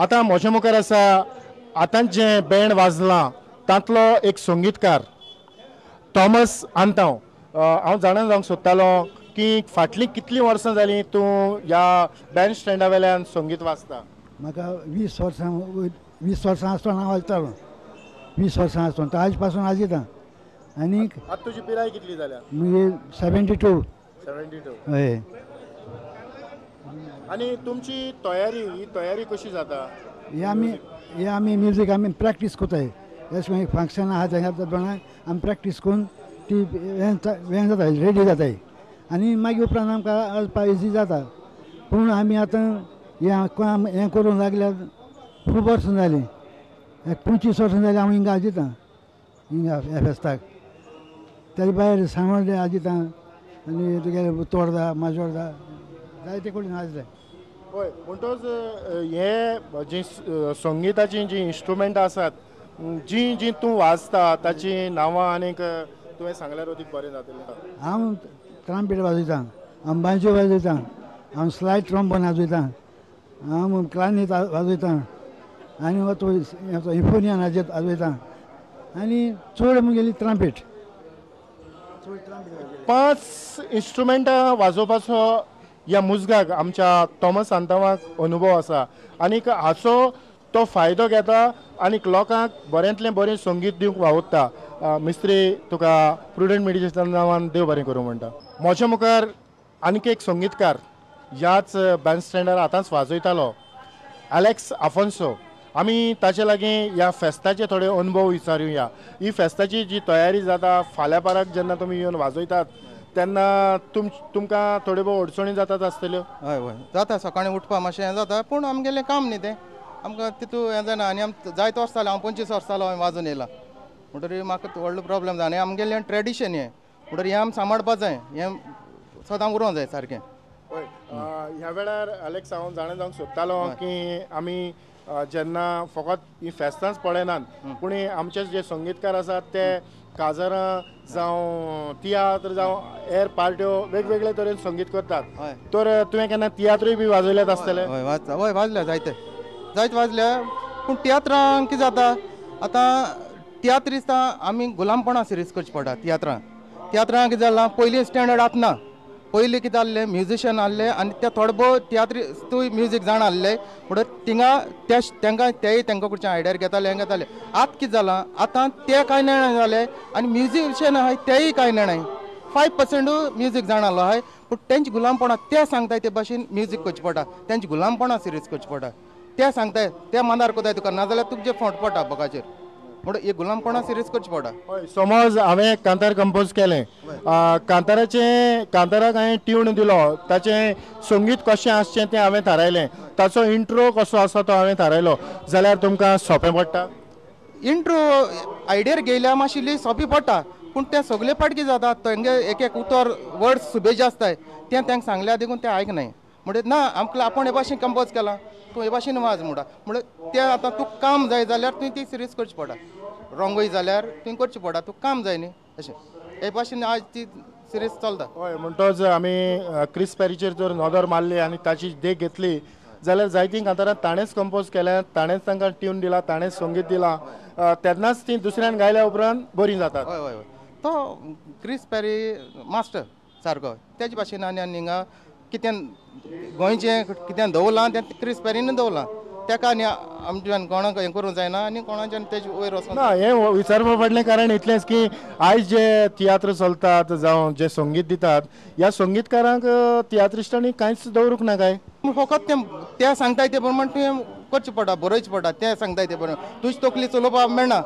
आता म्हजे मुखार आसा आतां जे बँड वाजलां तांतलो एक संगीतकार थॉमस आंताव. हांव जाणून जावंक सोदतालो की फाटलीं कितलीं वर्सां जालीं तूं ह्या बँड स्टँडा वेल्यान संगीत वाजता. म्हाका 20 वर्सां आसतना हांव वाजतालो. 20 वर्सां आसतना आज पासून वाजयता. आनी आतां तुजी पिराय कितली जाल्या? मुगे 72. 72. हय. आनी तुमची तयारी ही तयारी कशी जाता? हे आमी म्युजीक आमी प्रॅक्टीस कोताय. अशें फंक्शन आहा तेन्ना आमी प्रॅक्टीस करून ती हें जाता रेडी जाताय. आनी मागीर उपरांत आमकां वाजपा इजी जाता. पूण आमी आतां हें करूंक लागल्यार खूब वर्सां जालीं. 25 वर्सां जालीं हांव हिंगा वाजयतां हिंगा ह्या फेस्ताक. तेजे भायर सांगोळे वाजयतां आनी तुगेले तोरदा माजोर्दा जायते कडेन वाजले. हय म्हणटच हे जी संगिताची जी इन्स्ट्रुमेंटां आसात जी जी तूं वाजता ताची नांवां आनीक तुवें सांगल्यार अदीक बरें जातलें. हांव ट्रम्पेट वाजयतां, हांव बांजो वाजयतां, हांव स्लायड ट्रॉम्बोन वाजयतां, हांव क्लारिनेट वाजयतां आनी तो इन्फोनियन वाजयतां आनी चड मुगेली ट्रम्पेट. 5 इन्स्ट्रुमेंटां वाजोवपाचो ह्या मुजगाक आमच्या थॉमस आंतावाक अनुभव आसा आनीक हाचो तो फायदो घेता आनीक लोकांक बऱ्यांतलें बरें संगीत दिवंक वावुरता. मिस्त्री तुका प्रुडंट मेडिटेशन नांवान देव बरें करूं म्हणटा. म्हज्या मुखार आनीक एक संगीतकार ह्याच बँड स्टँडार आतांच वाजयतालो एलेक्स आफोन्सो. आमी ताचे लागीं ह्या फेस्ताचे थोडे अनुभव विचारुया. ही फेस्ताची जी तयारी जाता फाल्यां पाराक जेन्ना तुमी येवन वाजयतात तेन्ना तुमकां थोड्यो भोव अडचणी जातात आसतल्यो? हय हय जाता. सकाळीं उठपा मातशें हें जाता पूण आमगेलें काम न्ही तें आमकां तितू हें जायना. आनी आमी जायत वर्सां जालें हांव 25 वर्सां जालो हांवें वाजोवन येयलां म्हणटरी म्हाका व्हडलो प्रॉब्लेम जायना. आमगेलें ट्रेडिशन हें म्हणटरी हें आमी सांबाळपा जाय. हें सदां उरोंक जाय सारकें. हय ह्या वेळार एलेक्स हांव जाणा जावंक सोदतालो की आमी जेन्ना फकत ही फेस्तांच पळयनात पूण आमचे जे संगीतकार आसात ते काजारां जावं तियात्र जावं हेर पार्ट्यो वेगवेगळे तरेन संगीत करतात. तर तुवें केन्ना तियात्रूय बी वाजयल्यात आसतले? हय वाजता. हय वाजल्या जायते वाजल्या. पूण तियात्रांक कितें जाता आतां तियात्रिस्तां आमी गुलामपणा सिरीज करची पडटा. तियात्रांक कितें जालां पयलीं स्टँडर्ड आसना. पयलीं कितें जाल्लें म्युजिशियन आहले आनी ते थोडे भोव तियात्रिस्तूय म्युजीक जाणा आहले म्हणटच थिंगा तांकां तेय तांकां कडच्यान आयडियार घेताले हें घेताले. आतां कितें जालां आतां ते कांय नेणाय जाले आनी म्युजिशियन आहाय तेय कांय नेणाय. 5% म्युजीक जाणा आहलो आहाय पूण तेंची गुलामपणा ते सांगताय ते भाशेन म्युजीक करचें पडटा. तेंची गुलामपणा सिरीज करची पडटा. ते सांगताय ते मानार कोताय तुका नाजाल्यार तुका फट पडटा बोकाचेर म्हणून ही गुलामपणा सिरीज करची पडटा. हय समज हांवें कांतार कंपोज केलें कांताराक हांवें ट्यून दिलो ताचें संगीत कशें आसचें तें हांवें थारायलें ताचो इंट्रो कसो आसा तो हांवें थारायलो जाल्यार तुमकां सोंपें पडटा? इंट्रो आयडियार घेयल्या मातशी सोंपी पडटा पूण तें सगळे पाट कितें जाता तेंगे एक उतर वर्ड्स सुबेज आसताय तें तांकां सांगल्या देखून तें आयकनाय. म्हणटच ना आमकां आपूण हे भाशेन कंपोज केलां तूं हे भाशेन वाज म्हणटा. म्हणल्यार तें आतां तुका काम जाय जाल्यार तुवें ती सिरीज करची पडटा. रॉंगूय जाल्यार तुवें करची पडटा. तुका काम जाय न्ही अशें हे भाशेन आज ती सिरीज चलता. हय म्हणटच आमी क्रिस पॅरीचेर जर नदर मारली आनी ताची देख घेतली जाल्यार जायतीं कांतारां ताणेंच कंपोज केल्यात, ताणेंच तांकां ट्यून दिला, ताणेंच संगीत दिलां तेन्नाच ती दुसऱ्यान गायल्या उपरांत बरी जातात. हय हय तो क्रिस पॅरी मास्टर सारको तेजे भाशेन आनी हिंगा कितें गोंयचें कितें दवरलां तें क्रिस पॅरीन दवरलां. तेका आनी आमच्यान कोणाक हें करूंक जायना आनी कोणाच्यान तेजे वयर वचूंक ना. हें विचारपा पडलें कारण इतलेंच की आयज जे तियात्र चलतात जावं जे संगीत दितात ह्या संगीतकारांक तियात्रिस्टांनी कांयच दवरूंक ना काय? फकत ते सांगताय ते प्रमाण तुवें करचें पडटा बरोवचें पडटा. ते सांगताय ते प्रमाण तुजी तकली चलोवपाक मेळना.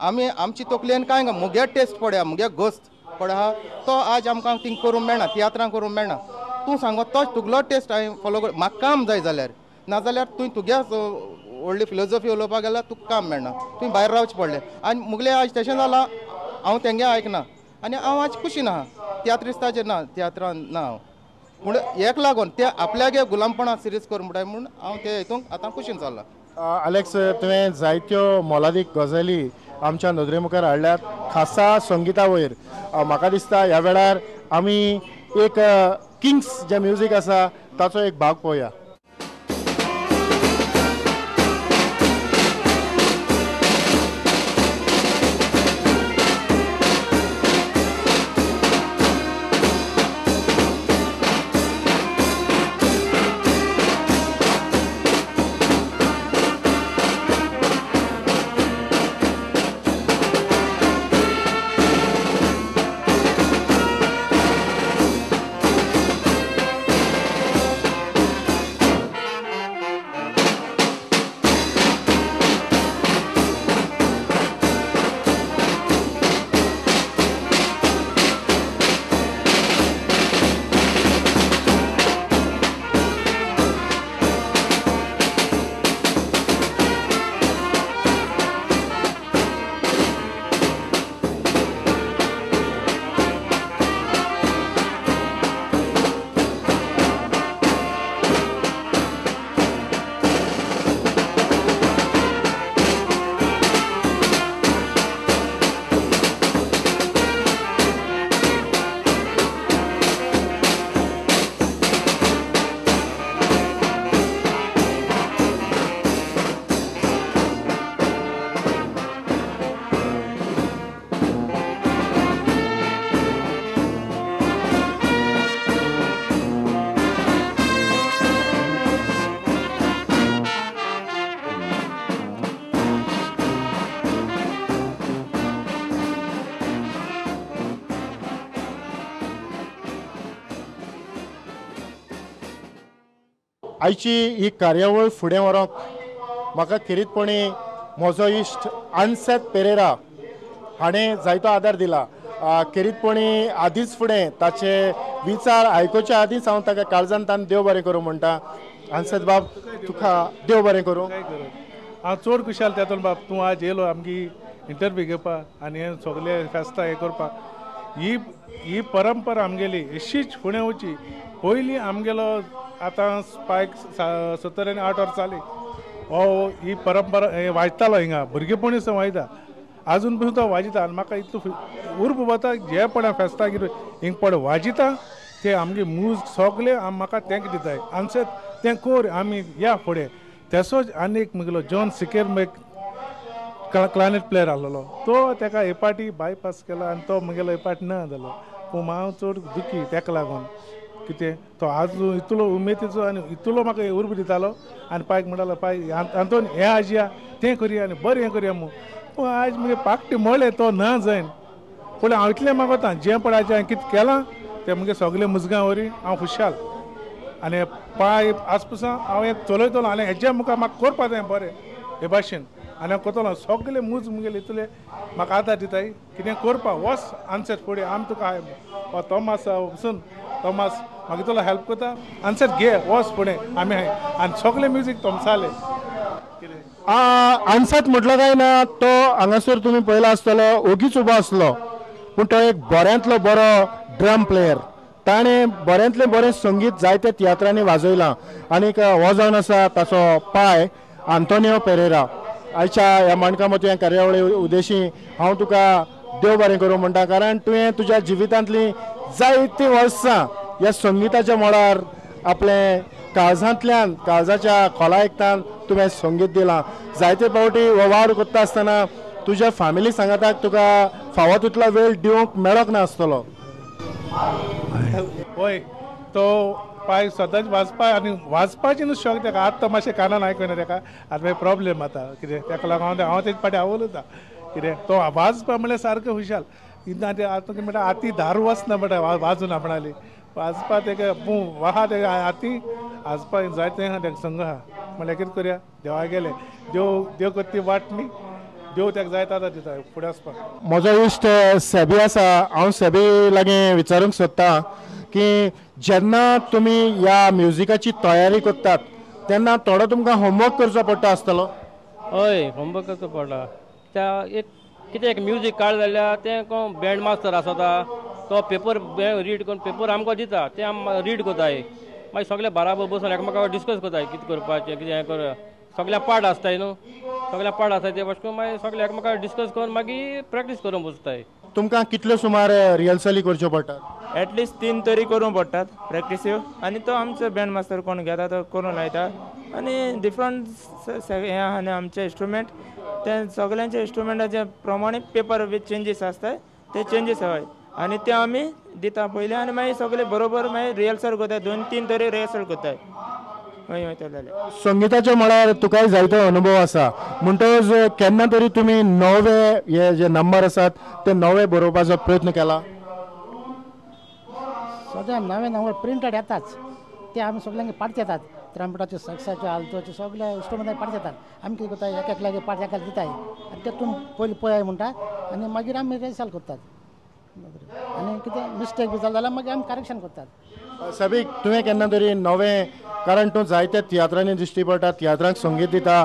आमी आमची तकलेन कांय मुगे टेस्ट पडया मुगे घोस्त पडा तो आज आमकां थिंग करूंक मेळना तियात्रां करूंक मेळना. तूं सांगो तोच तुगलो टेस्ट हांवें फॉलो कर म्हाका काम जाय जाल्यार नाजाल्यार तुवें तुगे व्हडली फिलोसॉफी उलोवपाक गेल्यार तुका काम मेळना. तुवें भायर रावचें पडलें आनी मुगलें आज तशें जालां हांव तेंगे आयकना आनी हांव आज खुशीन आहा. तियात्रिस्ताचेर ना तियात्रान ना हांव म्हूण हेक लागून ते आपल्यागे गुलामपणा सिरीज करूंक म्हणटाय म्हूण हांव ते हितूंक आतां खुशीन चल्लां. एलेक्स तुवें जायत्यो मोलादीक गजाली आमच्या नदरे मुखार हाडल्यात खासा संगिता वयर. म्हाका दिसता ह्या वेळार आमी एक किंग्स जे म्युजीक आसा ताचो एक भाग पळोवया. आयची ही कार्यावळ फुडें व्हरोंक म्हाका खेरीतपणी म्हजो इश्ट आन्सेत पेरेरा हाणें जायतो आदार दिला. खेरीतपणी आदींच फुडें ताचे विचार आयकुच्या आदींच हांव ताका काळजांतान देव बरें करूं म्हणटा. आन्सेत बाब तुका देव बरें करूं. हांव चड खुशाल तेतून बाब तूं आज येयलो आमची इंटरव्यू घेवपाक आनी हे सगळे फेस्ता हे करपाक. ही परंपरा आमगेली अशीच फुडें वची. पयलीं आमगेलो आतां स्पायक 70 आनी 8 वर्सां जालीं हो ही परंपरा हे वाजतालो हिंगा भुरगेपणी सावन वाजता आजून पसून तो वाजयता. आनी म्हाका इतलो उर्ब वता जे पण फेस्ता कितें हिंग पड वाजयता ते आमगे मूज सगळे म्हाका तेंक दिताय. आमचे तें कोर आमी या फुडें. तेसोच आनी एक मुगेलो जॉन सिकेर एक क्लानेट प्लेयर आहलोलो तो तेका हे पाटी बायपास केला आनी तो मुगेलो हे पाटी ना जालो. पूण हांव चड दुखी तेका लागून कितें तो आजू इतलो उमेदीचो आनी इतलो म्हाका उर्ब दितालो आनी पायक म्हणटालो पाय आंतोन हें आजया तें करया आनी बरें हें करया म्हूण. पूण आयज मुगे पाकटे मोळे तो ना जायन. पूण हांव इतलें मागोता जें पळय आयज हांवें कितें केलां तें मुगे सगळें मुजगां वरी हांव खुशाल. आनी पाय आज पसून हांव एक चलयतलो आनी हेज्या मुखार म्हाका करपा जाय बरें हे भाशेन आनी हांव कोतलो सगळे मूज मुगेले इतले म्हाका आदार दिताय कितें करपा वच आन्सेत फुडें आमी तुका हाय तोमास वचून तोमास म्हाका इतलो हेल्प करता आन्सेत घे वच फुडें आमी हाय आनी सगळे म्युजीक तोमसाले. आन्सेत म्हटलो काय ना तो हांगासर तुमी पळयलो आसतलो ओगीच उबो आसलो पूण तो एक बऱ्यांतलो बरो ड्रम प्लेयर. ताणें बऱ्यांतलें बरें संगीत जायत्या तियात्रांनी वाजयलां. आनीक हो जावन आसा ताचो पाय आंतोनियो पेरेरा. आयच्या ह्या माणकामती ह्या कार्यावळी उद्देशी हांव तुका देव बरें करूं म्हणटा कारण तुवें तुज्या जिवितांतलीं जायतीं वर्सां ह्या संगिताच्या मळार आपलें काळजांतल्यान काळजाच्या खोलायेकतान तुवें संगीत दिलां. जायते फावटी हो वावर करता आसतना तुज्या फॅमिली सांगाताक तुका फावो तितलो वेळ दिवंक मेळोंक ना आसतलो. होय तो पाय सदांच वाजपा आनी वाजपाचें न्हू शॉक तेका आतां मातशें कानान आयकना तेका आतां मागीर प्रॉब्लेम जाता कितें तेका लागून हांव तेजे फाटी आवलता कितें तो वाजपा म्हणल्यार सारको खुशाल. आतां कितें म्हणटा हाती धार वचना म्हणटा वाजून आपणाली वाजपा तेका वाहा तेका हाती वाजपा जायते आहा तेका संग आहा म्हणल्यार कितें करया देवा गेले देव करती वाट न्ही देव तेका जायत आतां दिता फुडें वचपाक. म्हजो इश्ट सेबी आसा हांव सेबी लागीं विचारूंक सोदतां की जेन्ना तुमी ह्या म्युजिकाची तयारी करतात तेन्ना थोडो तुमकां होमवर्क करचो पडटा आसतलो. हय होमवर्क करचो पडटा. त्या एक कितें एक म्युजीक काड जाल्यार तें कोण बँड मास्टर आसता तो पेपर रीड करून पेपर आमकां दिता तें आमी रीड कोताय मागीर सगळे बाराबर बसून एकामेकां डिस्कस कोताय कितें करपाचें कितें हें कर सगळ्या पार्ट आसताय न्हू सगळ्या पार्ट आसताय ते भाशेन करून मागीर सगळे एकामेकां डिस्कस करून मागीर प्रॅक्टीस करून बसताय. तुमकां कितल्यो सुमार रिहर्सली करच्यो पडटात. एटलिस्ट 3 तरी करूंक पडटात प्रॅक्टीस्यो आनी तो आमचो बँड मास्तर कोण घेता तो करून लायता आनी डिफरंट हें आहा न्ही आमचे इंस्ट्रुमेंट ते सगळ्यांचे इंस्ट्रुमेंटाचे प्रमाणे पेपर वीथ चेंजीस आसताय ते चेंजीस हय आनी ते आमी दिता पयलीं आनी मागीर सगळे बरोबर मागीर रिहर्सल करताय 2-3 तरी रिहर्सल करताय. संगीताच्या मळार तुकाय जायतो अनुभव आसा म्हणटच केन्ना तरी तुमी नवे हे जे नंबर आसात ते नवे बरोवपाचो प्रयत्न केला. सद्या नवे नंबर प्रिंटेड येताच ते आमी सगळ्यांक पार्ट येतात ट्रम्पेटाचे सक्साचे आल्तोचे सगळे इंस्ट्रुमेंट पार्ट येतात. आमी कितें करता एक एकल्यागे पार्ट एका दिताय आनी तेतून पयलीं पळय म्हणटा आनी मागीर आमी रिहर्सल करतात आनी कितें मिस्टेक बी जालो जाल्यार मागीर आमी करेक्शन करतात. सभीक तुवें केन्ना तरी नवें कारण तूं जायत्या तियात्रांनी दिश्टी पडटा तियात्रांक संगीत दिता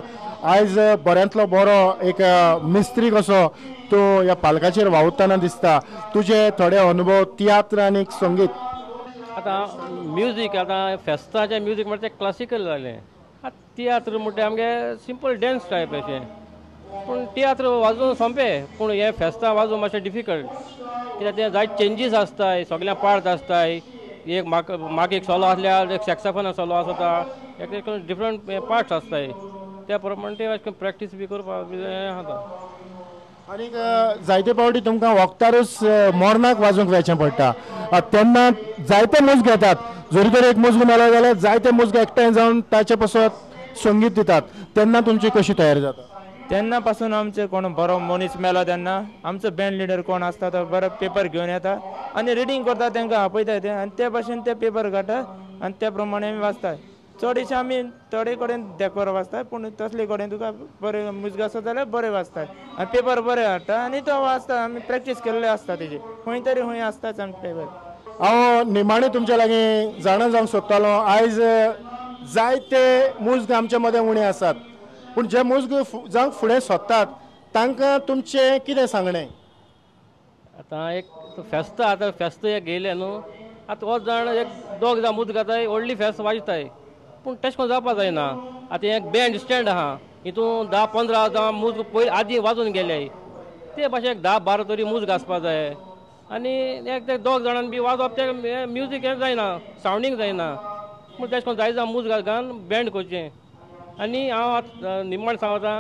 आयज बऱ्यांतलो बरो एक मिस्त्री कसो तूं ह्या पालकाचेर वावुरतना दिसता. तुजे थोडे अनुभव तियात्र आनी संगीत. आतां म्युजीक आतां फेस्ताचें म्युजीक म्हणटा तें क्लासिकल जालें. आतां तियात्र म्हणटा आमगे सिंपल डॅन्स टायप अशें पूण तियात्र वाजोवन सोंपें पूण हें फेस्ता वाजोवं मातशें डिफिकल्ट कित्याक ते जायत चेंजीस आसताय सगळ्या पार्ट आसताय. एक म्हाका एक सोलो आसल्यार एक सॅक्साफोना सोलो आसता एक डिफरंट पार्ट्स आसताय त्या प्रमाणे ते अशें प्रॅक्टीस बी करपाक जाता. आनीक जायते फावटी तुमकां वखदारूच मोरनाक वाजोवंक वचचें पडटा तेन्ना जायते मोज घेतात जरी तर एक मोजगो मेलो जाल्यार जायते मोजगे एकठांय जावन ताचे पासत संगीत दितात तेन्ना तुमची कशी तयारी जाता. तेन्ना पासून आमचे कोण बरो मनीस मेलो तेन्ना आमचो बँड लिडर कोण आसता तो बरो पेपर घेवन येता आनी रिडींग करता तांकां आपयता ते आनी ते भाशेन ते पेपर काडटा आनी त्या प्रमाणे आमी वाचता. चडशे आमी थोडे कडेन देखोर वाचता पूण तसले कडेन तुका बरें मुजग आसा जाल्यार बरें वाचता आनी पेपर बरें हाडटा आनी तो वाचता आमी प्रॅक्टीस केल्ले आसता तेजी खंय तरी खंय आसताच आमी पेपर हांव निमाणें तुमच्या लागीं जाणा जावंक सोदतालो आयज जायते मुजग आमचे मदें उणे आसात पूण जे मुजग जावंक फुडें सोदतात तांकां तुमचें कितें सांगणें आतां एक फेस्त आतां फेस्त एक गेले न्हू आतां हो जाण एक दोग जाण मुजग घाताय व्हडली फेस्त वाजताय पूण तशें करून जावपा जायना आतां एक बँड स्टँड आहा हितून 10-15 जावं मुजग पयलीं आदीं वाजून गेले ते भाशेन 10-12 तरी मुजग आसपा जाय आनी एक ते दोग जाणांनी बी वाजोवप ते म्युजीक हें जायना सावंडींग जायना पूण तशें करून जाय जावं मुजग घालून बँड करचें आनी हांव आतां निमाण सांगता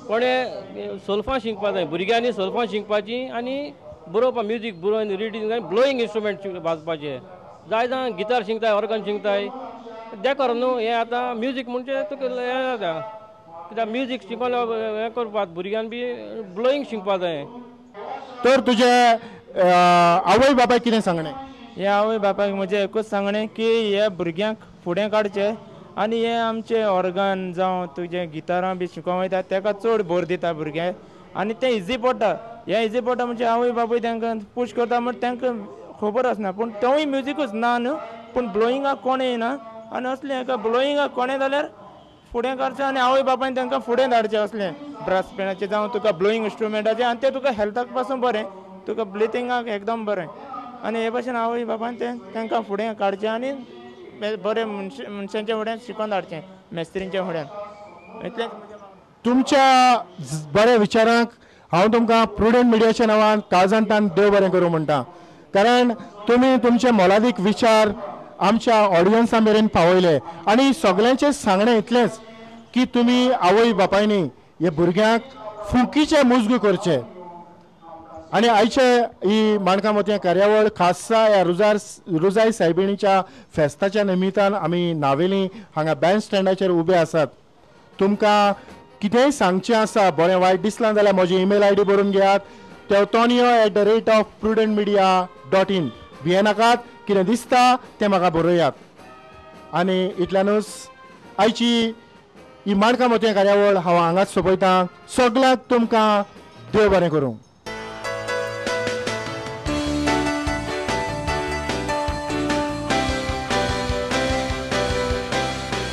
कोणें सोल्फां शिकपा जाय भुरग्यांनी सोल्फां शिकपाची आनी बरोवपा म्युजीक बरोवन रिडींग ब्लोईंग इंस्ट्रुमेंट वाजपाचे जाय जावं गिटार शिकताय ऑर्गन शिकताय देखोर न्हू हें आतां म्युजीक म्हणजे तुका हें जाता कित्याक म्युजीक शिकोवन हें करपा भुरग्यांनी बी ब्लोईंग शिकपा जाय तर तुजे आवय बापाय कितें सांगणें हे आवय बापायक म्हजें एकूच सांगणें की हे भुरग्यांक फुडें काडचें आनी हे आमचे ऑर्गन जावं तुजे गिटारां बी शिकोवं वयता ताका चड भर दिता भुरग्यांक आनी तें इजी पडटा हें इजी पडटा म्हणजे आवय बापूय तांकां पुश करता म्हण तांकां खबर आसना पूण तोवूय म्युजीकूच ना न्हू पूण ब्लोइंगाक कोणें येना आनी असलें हाका ब्लोइंगाक कोणें जाल्यार फुडें काडचें आनी आवय बापायन तांकां फुडें धाडचें असलें ब्रास पेनाचें जावं तुका ब्लोइंग इंस्ट्रुमेंटाचें आनी तें तुका हेल्थाक पासून बरें तुका ब्रिथिंगाक एकदम बरें आनी हे भाशेन आवय बापायन तें तांकां फुडें काडचें आनी बरें मनशांच्या फुड्यान शिकोवन धाडचें मेस्त्रींच्या फुड्यान इतलेंच तुमच्या बऱ्या विचारांक हांव तुमकां प्रुडंट मिडियाच्या नांवान काळजांतल्यान देव बरें करूं म्हणटा कारण तुमी तुमचे मोलादीक विचार आमच्या ऑडियन्सा मेरेन पावयले आनी सगळ्यांचें सांगणें इतलेंच की तुमी आवय बापायनी हे भुरग्यांक फुंकीचे मुजग करचे आनी आयचे ही माणकां मोतये कार्यावळ खासा ह्या रुजाय सायबिणीच्या फेस्ताच्या निमित्तान आमी नावेली हांगा बँड स्टँडाचेर उबे आसात तुमकां कितेंय सांगचें आसा बरें वायट दिसलां जाल्यार म्हजी ईमेल आयडी बरोवन घेयात teotonio@prudentmedia.in भियेनाकात कितें दिसता तें म्हाका बरयात आनी इतल्यानूच आयची ही माणकां मोतये कार्यावळ हांव हांगाच सोंपयतां सगळ्यांक तुमकां देव बरें करूं.